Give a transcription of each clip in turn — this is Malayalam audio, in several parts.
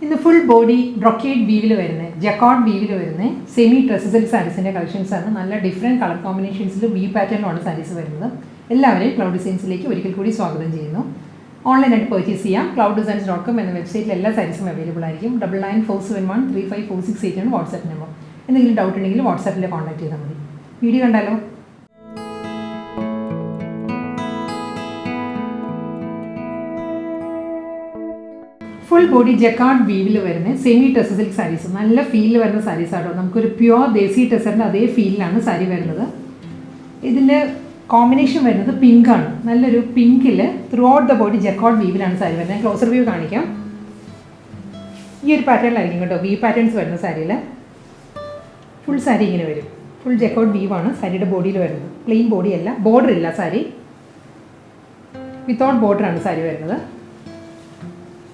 ഇന്ന് ഫുൾ ബോഡി ബ്രൊക്കേഡ് വീവിൽ വരുന്നത് ജക്കാർഡ് വീവിൽ വരുന്നത് സെമി ട്രസസിൽ സാരീസിൻ്റെ കളക്ഷൻസ് ആണ്. നല്ല ഡിഫറെൻറ്റ് കളർ കോമ്പിനേഷൻസിൽ വി പാറ്റേണിലാണ് സാരീസ് വരുന്നത്. എല്ലാവരെയും ക്ലൗഡ് ഡിസൈൻസിലേക്ക് ഒരിക്കൽ കൂടി സ്വാഗതം ചെയ്യുന്നു. ഓൺലൈനായിട്ട് പർച്ചേസ് ചെയ്യാം. clouddesigns.com എന്ന വെബ്സൈറ്റിൽ എല്ലാ സാരീസും അവൈലബിൾ ആയിരിക്കും. 9947135468 ആണ് വാട്സാപ്പ് നമ്പർ. എന്തെങ്കിലും ഡൗട്ട് ഉണ്ടെങ്കിൽ വാട്സാപ്പിൽ കോൺടാക്ട് ചെയ്താൽ മതി. വീഡിയോ കണ്ടാലോ? ഫുൾ ബോഡി ജക്കാർഡ് വീവിൽ വരുന്ന സെമി ടെസർ സിൽക്ക് സാരീസ്. നല്ല ഫീലിൽ വരുന്ന സാരീസ് ആട്ടോ. നമുക്കൊരു പ്യുവർ ദേശി ടെസറിൻ്റെ അതേ ഫീലിലാണ് സാരി വരുന്നത്. ഇതിൻ്റെ കോമ്പിനേഷൻ വരുന്നത് പിങ്കാണ്. നല്ലൊരു പിങ്കിൽ throughout the body jacquard വീവിലാണ് സാരി വരുന്നത്. ഞാൻ ക്ലോസർ വ്യൂ കാണിക്കാം. ഈ ഒരു പാറ്റേണിലായിരിക്കും കേട്ടോ വി പാറ്റേൺസ് വരുന്ന സാരിയിൽ. ഫുൾ സാരി ഇങ്ങനെ വരും. ഫുൾ ജക്കാർഡ് വീവാണ് സാരിയുടെ ബോഡിയിൽ വരുന്നത്. പ്ലെയിൻ ബോഡിയല്ല, ബോർഡർ ഇല്ല സാരി. വിത്തൗട്ട് ബോർഡറാണ് സാരി വരുന്നത്.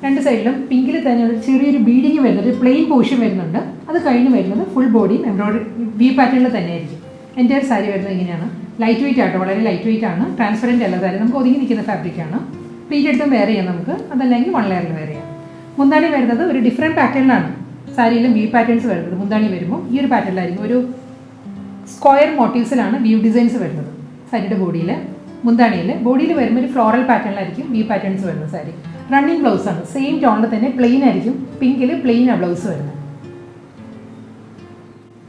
രണ്ട് സൈഡിലും പിങ്കിൽ തന്നെ ഒരു ചെറിയൊരു ബീഡിങ് വരുന്നുണ്ട്, പ്ലെയിൻ പോർഷൻ വരുന്നുണ്ട്. അത് കഴിഞ്ഞ് വരുന്നത് ഫുൾ ബോഡിയും എംബ്രോയിഡറി വി പാറ്റേണിൽ തന്നെ ആയിരിക്കും. എൻ്റെ ഒരു സാരി വരുന്നത് ഇങ്ങനെയാണ്. ലൈറ്റ് വെയിറ്റ് ആട്ടോ, വളരെ ലൈറ്റ് വെയിറ്റ് ആണ്. ട്രാൻസ്പെറൻറ്റ് അല്ല സാരി, നമുക്ക് ഒതുങ്ങി നിൽക്കുന്ന ഫാബ്രിക്കാണ്. പ്ലീറ്റ് എടുത്തും വെയർ ചെയ്യാം നമുക്ക്, അതല്ലെങ്കിൽ വൺ ലെയറിൽ വെയർ ചെയ്യാം. മുന്താണി വരുന്നത് ഒരു ഡിഫറെൻറ്റ് പാറ്റേണിലാണ് സാരിയിലും വി പാറ്റേൺസ് വരുന്നത്. മുന്താണി വരുമ്പോൾ ഈ ഒരു പാറ്റേണിലായിരിക്കും, ഒരു സ്ക്വയർ മോട്ടീവ്സിലാണ് വ്യൂ ഡിസൈൻസ് വരുന്നത് സാരിയുടെ ബോഡിയിൽ. മുന്താണിയിൽ ബോഡിയിൽ വരുമ്പോൾ ഒരു ഫ്ലോറൽ പാറ്റേണിലായിരിക്കും വി പാറ്റേൺസ് വരുന്നത്. സാരി റണ്ണിങ് ബ്ലൗസാണ്. സെയിം ടോണിൽ തന്നെ പ്ലെയിൻ ആയിരിക്കും. പിങ്കിൽ പ്ലെയിനാണ് ബ്ലൗസ് വരുന്നത്.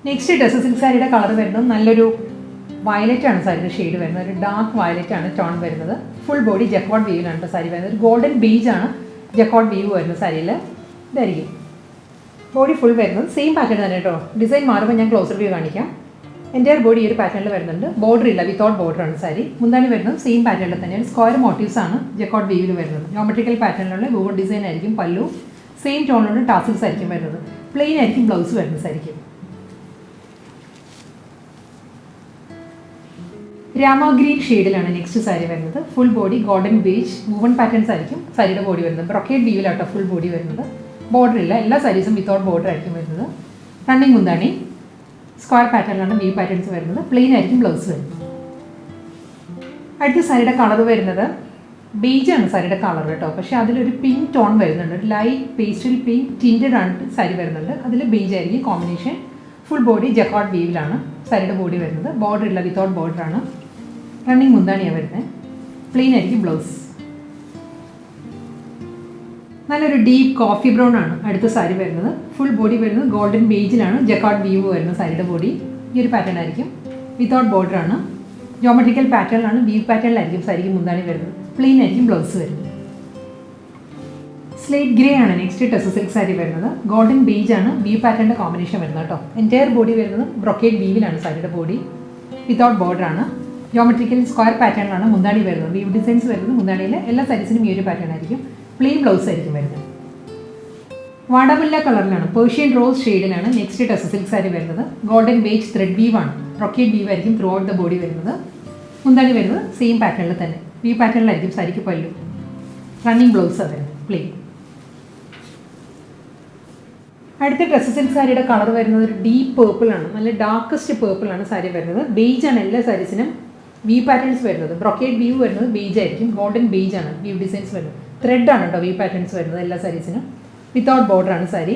നെക്സ്റ്റ് ടെസർ സിൽക്ക് സാരിയുടെ കളർ വരുന്നത് നല്ലൊരു വയലറ്റ് ആണ് സാരിയുടെ ഷെയ്ഡ് വരുന്നത്. ഒരു ഡാർക്ക് വയലറ്റ് ആണ് ടോൺ വരുന്നത്. ഫുൾ ബോഡി ജക്വാർഡ് വീവിലാണ് സാരി വരുന്നത്. ഒരു ഗോൾഡൻ ബീജ് ആണ് ജക്വാർഡ് വീവ് വരുന്നത് സാരിയിൽ. ഇതായിരിക്കും ബോഡി ഫുൾ വരുന്നത്. സെയിം പാറ്റേൺ തന്നെ കേട്ടോ. ഡിസൈൻ മാറുമ്പോൾ ഞാൻ ക്ലോസർ വ്യൂ കാണിക്കാം. എൻ്റെ ബോഡി ഈ ഒരു പാറ്റേണിൽ വരുന്നുണ്ട്. ബോർഡർ ഇല്ല, വിത്തൗട്ട് ബോർഡറാണ് സാരി. മുന്താണി വരുന്നത് സെയിം പാറ്റേണിൽ തന്നെയാണ്. സ്ക്വയർ മോട്ടീവ്സ് ആണ് ജക്കാർഡ് വീവിൽ വരുന്നത്. ജോമെട്രിക്കൽ പാറ്റേണിലുള്ള വൂവൺ ഡിസൈൻ ആയിരിക്കും. പല്ലു സെയിം ടോണിലുള്ള ടാസിൽസ് ആയിരിക്കും വരുന്നത്. പ്ലെയിൻ ആയിരിക്കും ബ്ലൗസ് വരുന്നത് സാരിക്കും. രാമ ഗ്രീൻ ഷെയ്ഡിലാണ് നെക്സ്റ്റ് സാരി വരുന്നത്. Full body golden beige woven patterns ആയിരിക്കും സാരിയുടെ ബോഡി വരുന്നത്. ബ്രൊക്കേഡ് വീവിലാട്ടോ ഫുൾ ബോഡി വരുന്നത്. ബോർഡർ ഇല്ല, എല്ലാ സാരീസും വിത്തൗട്ട് ബോർഡർ ആയിരിക്കും വരുന്നത്. റണ്ണിങ് മുന്താണി സ്ക്വയർ പാറ്റേണിലാണ് വി പാറ്റേൺസ് വരുന്നത്. പ്ലെയിൻ ആയിരിക്കും ബ്ലൗസ് വരുന്നത്. അടുത്ത സാരിയുടെ കളർ വരുന്നത് ബേജാണ് സാരിയുടെ കളർ കേട്ടോ. പക്ഷേ അതിലൊരു പിങ്ക് ടോൺ വരുന്നുണ്ട്. ഒരു ലൈറ്റ് പേസ്റ്റൽ പിങ്ക് ടിൻറ്റഡ് ആണ് സാരി വരുന്നുണ്ട്. അതിൽ ബേജ് ആയിരിക്കും കോമ്പിനേഷൻ. ഫുൾ ബോഡി ജക്കാർഡ് വീവിലാണ് സാരിയുടെ ബോഡി വരുന്നത്. ബോർഡർ ഇല്ല, വിത്തൗട്ട് ബോർഡറാണ്. റണ്ണിങ് മുന്താണിയാണ് വരുന്നത്. പ്ലെയിൻ ആയിരിക്കും ബ്ലൗസ്. നല്ലൊരു ഡീപ്പ് കോഫി ബ്രൗൺ ആണ് അടുത്ത സാരി വരുന്നത്. ഫുൾ ബോഡി വരുന്നത് ഗോൾഡൻ ബേജിലാണ് ജക്കാർഡ് വീവ് വരുന്നത് സാരിയുടെ ബോഡി. ഈ ഒരു പാറ്റേൺ ആയിരിക്കും. വിത്തൗട്ട് ബോർഡറാണ്. ജോമെട്രിക്കൽ പാറ്റേണിലാണ്, വീവ് പാറ്റേണിലായിരിക്കും സാരിക്ക് മുന്താണി വരുന്നത്. പ്ലെയിൻ ആയിരിക്കും ബ്ലൗസ് വരുന്നത്. സ്ലേറ്റ് ഗ്രേ ആണ് നെക്സ്റ്റ് ടെസർ സിൽക്ക് സാരി വരുന്നത്. ഗോൾഡൻ ബേജ് ആണ് വീവ് പാറ്റേണിൻ്റെ കോമ്പിനേഷൻ വരുന്നത് കേട്ടോ. എൻറ്റയർ ബോഡി വരുന്നത് ബ്രൊക്കേഡ് വീവിലാണ് സാരിയുടെ ബോഡി. വിത്തൗട്ട് ബോർഡറാണ്. ജോമെട്രിക്കൽ സ്ക്വയർ പാറ്റേണിലാണ് മുന്താണി വരുന്നത്. വീവ് ഡിസൈൻസ് വരുന്നത് മുന്താണിയിൽ എല്ലാ സാരീസിനും ഈ ഒരു പാറ്റേൺ ആയിരിക്കും. പ്ലെയിൻ ബ്ലൗസ് ആയിരിക്കും വരുന്നത്. വാടാമുല്ല കളറിലാണ്, പേർഷ്യൻ റോസ് ഷെയ്ഡിലാണ് നെക്സ്റ്റ് ടെസർ സിൽക്ക് സാരി വരുന്നത്. ഗോൾഡൻ ബേജ് ത്രെഡ് വീവാണ്. റൊക്കേഡ് വീവ് ആയിരിക്കും ത്രൂ ഔട്ട് ദ ബോഡി വരുന്നത്. മുന്താണി വരുന്നത് സെയിം പാറ്റേണിൽ തന്നെ വീവ് പാറ്റേണിലായിരിക്കും സാരിക്ക് പല്ലു. റണ്ണിങ് ബ്ലൗസാണ് വരുന്നത്, പ്ലെയിൻ. അടുത്ത ടെസർ സിൽക്ക് സാരിയുടെ കളർ വരുന്നത് ഒരു ഡീപ്പ് പേർപ്പിളാണ്. നല്ല ഡാർക്കസ്റ്റ് പേർപ്പിളാണ് സാരി വരുന്നത്. ബേജാണ് എല്ലാ സാരീസിനും വി പാറ്റേൺസ് വരുന്നത്. ബ്രൊക്കേഡ് വീവ് വരുന്നത് ബേജ് ആയിരിക്കും. ഗോൾഡൻ ബേജ് ആണ് വീവ് ഡിസൈൻസ് വരുന്നത്. ത്രെഡ് ആണ് കേട്ടോ വി പാറ്റേൺസ് വരുന്നത് എല്ലാ സാരീസിനും. വിത്തൗട്ട് ബോർഡറാണ് സാരി.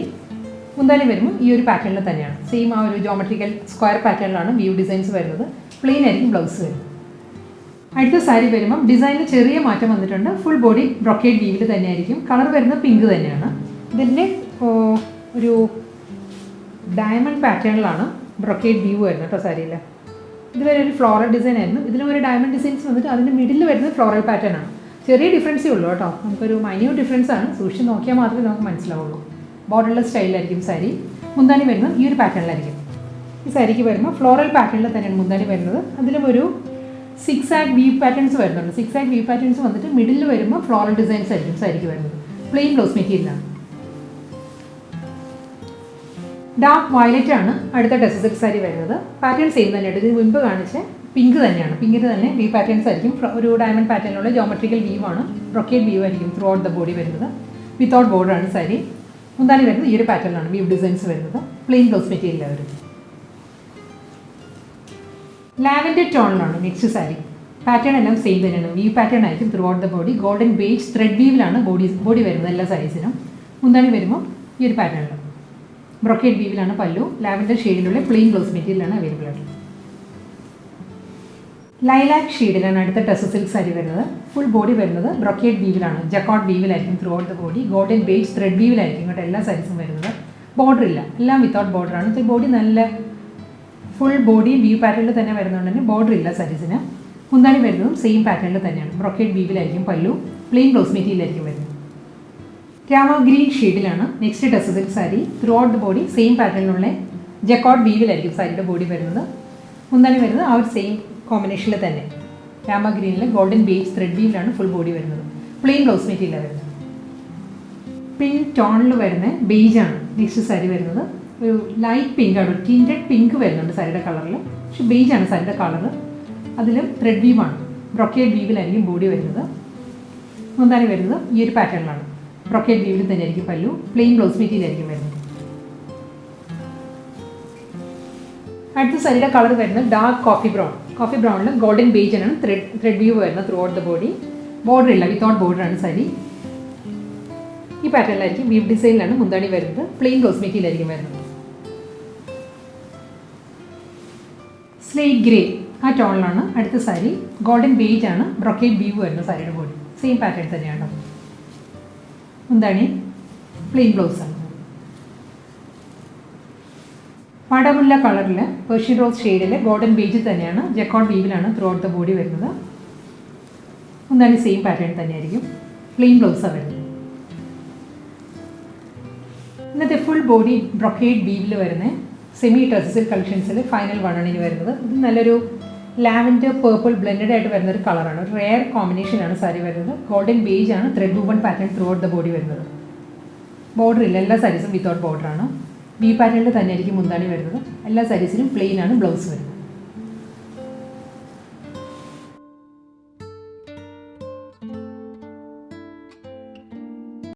മുന്താണി വരുമ്പോൾ ഈ ഒരു പാറ്റേണിൽ തന്നെയാണ്. സെയിം ആ ഒരു ജോമെട്രിക്കൽ സ്ക്വയർ പാറ്റേണിലാണ് വീവ് ഡിസൈൻസ് വരുന്നത്. പ്ലെയിൻ ആയിരിക്കും ബ്ലൗസ് വരുന്നത്. അടുത്ത സാരി വരുമ്പം ഡിസൈനിൽ ചെറിയ മാറ്റം വന്നിട്ടുണ്ട്. ഫുൾ ബോഡി ബ്രൊക്കേഡ് വീവിൽ തന്നെയായിരിക്കും. കളർ വരുന്നത് പിങ്ക് തന്നെയാണ്. ഇതിൻ്റെ ഒരു ഡയമണ്ട് പാറ്റേണിലാണ് ബ്രൊക്കേഡ് വീവ് വരുന്നത് കേട്ടോ സാരിയിൽ. ഇതുവരെ ഒരു ഫ്ലോറൽ ഡിസൈൻ ആയിരുന്നു. ഇതിലും ഒരു ഡയമണ്ട് ഡിസൈൻസ് വന്നിട്ട് അതിൻ്റെ മിഡിൽ വരുന്നത് ഫ്ലോറൽ പാറ്റേൺ ആണ്. ചെറിയ ഡിഫറൻസേ ഉള്ളൂ കേട്ടോ. നമുക്കൊരു മൈന്യൂട്ട് ഡിഫറൻസ് ആണ്. സൂക്ഷിച്ച് നോക്കിയാൽ മാത്രമേ നമുക്ക് മനസ്സിലാവുള്ളൂ. ബോർഡർലെസ് സ്റ്റൈലായിരിക്കും സാരി. മുന്താണി വരുന്നത് ഈ ഒരു പാറ്റേണിലായിരിക്കും. ഈ സാരിക്ക് വരുമ്പോൾ ഫ്ലോറൽ പാറ്റേണിൽ തന്നെയാണ് മുന്താണി വരുന്നത്. അതിലും ഒരു 6 ആഗ് വീവ് പാറ്റേൺസ് വരുന്നുണ്ട്. 6 ആഗ് വീവ് പാറ്റേൺസ് വന്നിട്ട് മിഡിൽ വരുമ്പോൾ ഫ്ലോറൽ ഡിസൈൻസ് ആയിരിക്കും സാരിക്ക് വരുന്നത്. പ്ലെയിൻ ബ്ലൗസ് മെറ്റീരിയലാണ്. ഡാർക്ക് വയലറ്റ് ആണ് അടുത്ത ടെസർ സിൽക്ക് സാരി വരുന്നത്. പാറ്റേൺ സെയിം തന്നെയാണ്. ഇതിന് മുൻപ് കാണിച്ച പിങ്ക് തന്നെയാണ്. പിങ്കിന് തന്നെ വീവ് പാറ്റേൺസ് ആയിരിക്കും. ഒരു ഡയമണ്ട് പാറ്റേണിലുള്ള ജോമെട്രിക്കൽ വീവാണ്. ബ്രൊക്കേഡ് വീവ് ആയിരിക്കും ത്രൂ ഔട്ട് ദ ബോഡി വരുന്നത്. വിത്തൗട്ട് ബോർഡറാണ് സാരി. മുന്താണി വരുന്നത് ഈ ഒരു പാറ്റേണിലാണ് വീവ് ഡിസൈൻസ് വരുന്നത്. പ്ലെയിൻ ബ്ലൗസ് മെറ്റീരിയലാണ് വരുന്നത്. ലാവൻഡർ ടോണിലാണ് നെക്സ്റ്റ് സാരി. പാറ്റേൺ എല്ലാം സെയിം തന്നെയാണ്. വീവ് പാറ്റേൺ ആയിരിക്കും throughout the body. Golden beige thread വീവിലാണ് ബോഡി വരുന്നത് എല്ലാ സാരീസിനും. മുന്താണി വരുമ്പോൾ ഈ ഒരു പാറ്റേണിൽ ബ്രൊക്കേഡ് വീവിലാണ് പല്ലു. ലാവൻഡർ ഷെയ്ഡിലുള്ള പ്ലെയിൻ ബ്ലൗസ് മെറ്റീരിയലാണ് അവൈലബിൾ ആയിട്ടുള്ളത്. ലൈലാക്ക് ഷെയ്ഡിലാണ് അടുത്ത ടസർ സിൽക്ക് സാരി വരുന്നത്. ഫുൾ ബോഡി വരുന്നത് ബ്രൊക്കേഡ് വീവിലാണ്. ജക്കോർഡ് വീവിലായിരിക്കും throughout the body. Golden beige thread വീവിലായിരിക്കും ഇങ്ങോട്ട് എല്ലാ സാരീസും വരുന്നത്. ബോർഡർ ഇല്ല, എല്ലാം വിത്തൗട്ട് ബോർഡറാണ്. ബോഡി നല്ല ഫുൾ ബോഡി വീവ് പാറ്റേണിൽ തന്നെ വരുന്നതുകൊണ്ട് തന്നെ ബോർഡർ ഇല്ല സാരീസിന്. മുന്താണി വരുന്നതും സെയിം പാറ്റേണിൽ തന്നെയാണ്. ബ്രൊക്കേഡ് വീവിലായിരിക്കും പല്ലു. പ്ലെയിൻ ബ്ലൗസ് മെറ്റീരിയലായിരിക്കും വരുന്നത്. രാമ ഗ്രീൻ ഷെയ്ഡിലാണ് next tussar silk sari. Throughout the body same പാറ്റേണിലുള്ള ജക്കോർഡ് വീവിലായിരിക്കും സാരിയുടെ ബോഡി വരുന്നത്. മുന്താണി വരുന്നത് ആ ഒരു സെയിം കോമ്പിനേഷനിൽ തന്നെ രാമ ഗ്രീനിൽ ഗോൾഡൻ ബേജ് ത്രെഡ് വീവിലാണ് ഫുൾ ബോഡി വരുന്നത്. പ്ലെയിൻ ബ്ലൗസ് മെറ്റീരിയലാണ് വരുന്നത്. പിങ്ക് ടോണിൽ വരുന്ന ബേജാണ് നെക്സ്റ്റ് സാരി വരുന്നത്. ഒരു ലൈറ്റ് പിങ്ക് ആണ്, ഒരു ടിൻറ്റഡ് പിങ്ക് വരുന്നുണ്ട് സാരിയുടെ കളറിൽ. പക്ഷേ ബേജാണ് സാരിയുടെ കളർ. അതിലും ത്രെഡ് വീവാണ്. ബ്രൊക്കേഡ് വീവിലായിരിക്കും ബോഡി വരുന്നത്. മുന്താണി വരുന്നത് ഈ ഒരു പാറ്റേണിലാണ്. ബ്രൊക്കേഡ് വീവിൽ തന്നെ ആയിരിക്കും പല്ലു. പ്ലെയിൻ ബ്ലൗസ് മെറ്റീരിയലായിരിക്കും വരുന്നത്. അടുത്ത സാരിയുടെ കളർ വരുന്നത് ഡാർക്ക് കോഫി ബ്രൗൺ. കോഫി ബ്രൗണിൽ ഗോൾഡൻ ബേജാണ് ത്രെഡ് വീവ് വരുന്നത് throughout the body. Border ഇല്ല, വിത്തൗട്ട് ബോർഡറാണ് സാരി. ഈ പാറ്റേണിലായിരിക്കും വീവ് ഡിസൈനിലാണ് മുന്താണി വരുന്നത്. പ്ലെയിൻ ബ്ലൗസ് മെറ്റീരിയലായിരിക്കും വരുന്നത്. സ്ലേറ്റ് ഗ്രേ ആ ടോണിലാണ് അടുത്ത സാരി. ഗോൾഡൻ ബേജ് ആണ് ബ്രൊക്കേഡ് വീവ് വരുന്ന സാരിയുടെ ബോഡി. സെയിം പാറ്റേൺ തന്നെയാണ്. മുന്താണി പ്ലെയിൻ ബ്ലൗസാണ്. പടമുല്ല കളറിൽ പേർഷ്യൻ റോസ് ഷെയ്ഡിൽ ഗോൾഡൻ ബേജ് തന്നെയാണ്. ജക്കോർഡ് വീവിലാണ് ത്രൂ ഔട്ട് ദ ബോഡി വരുന്നത്. മുന്താണി സെയിം പാറ്റേൺ തന്നെയായിരിക്കും. പ്ലെയിൻ ബ്ലൗസാണ് വരുന്നത്. ഇന്നത്തെ ഫുൾ ബോഡി ബ്രൊക്കേഡ് വീവിൽ വരുന്ന സെമി ടസർ സിൽക്ക് കളക്ഷൻസിൽ ഫൈനൽ വണ്ണാണ് ഇനി വരുന്നത്. ഇത് നല്ലൊരു ലാവൻഡർ പേർപ്പിൾ ബ്ലെൻഡഡ് ആയിട്ട് വരുന്ന ഒരു കളറാണ്. ഒരു റെയർ കോമ്പിനേഷനാണ് സാരി വരുന്നത്. ഗോൾഡൻ ബേജ് ആണ് thread woven pattern through out the body വരുന്നത്. ബോർഡർ ഇല്ല, എല്ലാ സാരീസും വിത്തൗട്ട് ബോർഡറാണ്. വി പാറ്റേണിൽ തന്നെ ആയിരിക്കും മുന്താണി വരുന്നത്. എല്ലാ സാരീസിനും പ്ലെയിൻ ആണ് ബ്ലൗസ് വരുന്നത്.